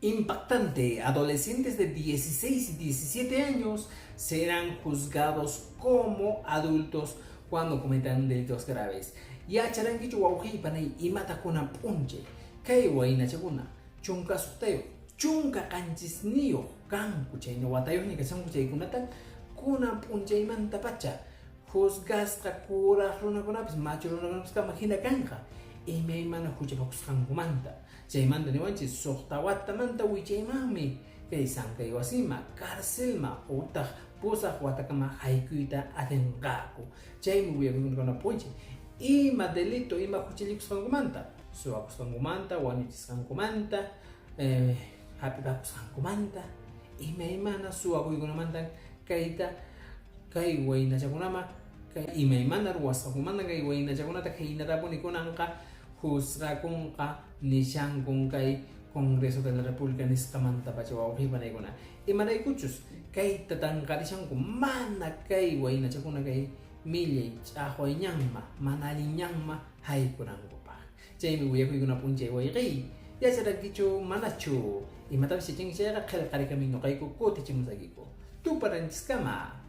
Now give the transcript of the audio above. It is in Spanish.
Impactante, adolescentes de 16 y 17 años serán juzgados como adultos cuando cometan delitos graves. Ya charankichu wawqiypanay imatakuna punche, kay waynachakuna chunka suteo, chunka qanchisniyo kanku chayna watayuqni kashanku chaykunata kunan punchaymanta pacha juzgasqa kuraq runakunapis machu runakunapis hina kanqa imaymana huchapakusqankumanta chaymanta niwanchis suqta watamanta wichaymanmi kay sankay wasima karcelma utaq pusaq watakama haykuyta atinqaku chaymi wiyakunkuna punchi ima delito ima huchilikusqankumanta suwakusqankumanta wañuchisqankumanta hapipakusqankumanta imaymana suwakuykunamanta kayta kay waynachakunama kay imaymana ruwasqankumanta kay waynachakunata haynatapuni kunanqa juzgakunqa nishankun kay Congreso de la República nisqamanta pacha wawqiypanaykuna imaraykuchus kayta tanqarishanku mana kay waynachakuna kay millay ch'aqwayñanma mana allinñanma haykunankupaq chaymi wiyakuykuna punchay wayqiy yacharakichu manachu imatapish chayqa qillqarikami ñuqayku kutichimusaykiku tuparanchiskama.